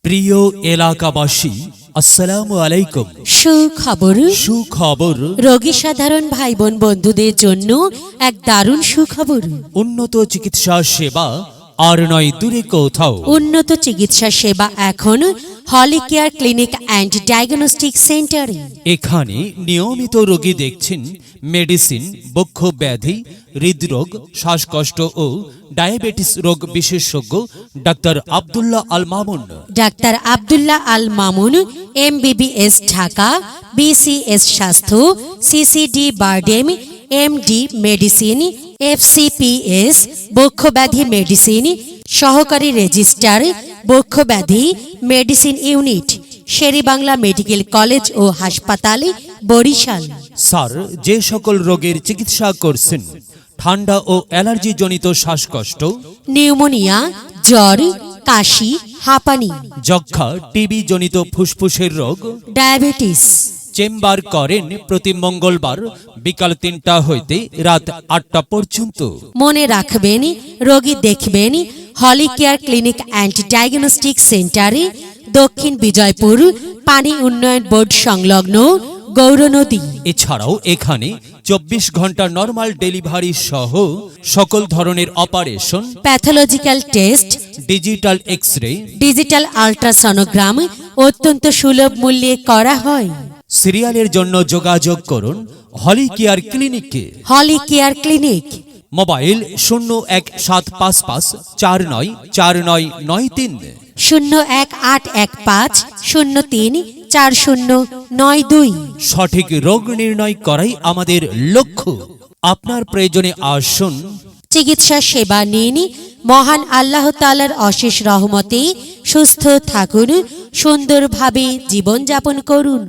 প্রিয় এলাকাবাসী, আসসালামু আলাইকুম। সুখবর রোগী সাধারণ ভাই বোন বন্ধুদের জন্য এক দারুণ সুখবর। উন্নত চিকিৎসা সেবা আর নয় দূরে কোথাও। উন্নত চিকিৎসা সেবা এখন হলি কেয়ার ক্লিনিক অ্যান্ড ডায়াগনস্টিক সেন্টারে। এখানে নিয়মিত রোগী দেখছেন মেডিসিন, বক্ষ ব্যাধি, হৃদরোগ, শ্বাসকষ্ট ও ডায়াবেটিস রোগ বিশেষজ্ঞ doctor Abdullah Al Mamun. Doctor Abdullah Al Mamun MBBS Dhaka, BCS স্বাস্থ্য, CCD BIRDEM, MD medicine, FCPS বক্ষব্যাধি মেডিসিন, সহকারী রেজিস্ট্রার বক্ষব্যাধি medicine unit, Sher-e-Bangla medical college ও হাসপাতাল, বরিশাল। স্যার যে সকল রোগের চিকিৎসা করছেন, ঠান্ডা ও অ্যালার্জি জনিত শ্বাসকষ্ট, নিউমোনিয়া, জ্বর, কাশি, হাঁপানি, যক্ষা, টিবি জনিত ফুসফুসের রোগ, ডায়াবেটিস। চেম্বার করেন প্রতি মঙ্গলবার বিকাল ৩টা হইতে রাত ৮টা পর্যন্ত। মনে রাখবেন, রোগী দেখবেন হলি কেয়ার ক্লিনিক অ্যান্ড ডায়াগনস্টিক সেন্টারে, দক্ষিণ বিজয়পুর, পানি উন্নয়ন বোর্ড সংলগ্ন, গৌরনদী। এছাড়াও এখানে ২৪ ঘন্টা নরমাল ডেলিভারি সহ সকল ধরনের operation, pathological test, digital X-ray, digital ultrasonogram অত্যন্ত সুলভ মূল্যে করা হয়। সিরিয়ালের জন্য যোগাযোগ করুন হলি কেয়ার ক্লিনিকে। হলি কেয়ার ক্লিনিক। মোবাইল 01874949993, 01815034092। সঠিক রোগ নির্ণয় করাই আমাদের লক্ষ্য। আপনার প্রয়োজনে আসুন, চিকিৎসা সেবা নিন। মহান আল্লাহ তাআলার অশেষ রহমতে সুস্থ থাকুন, সুন্দরভাবে জীবনযাপন করুন।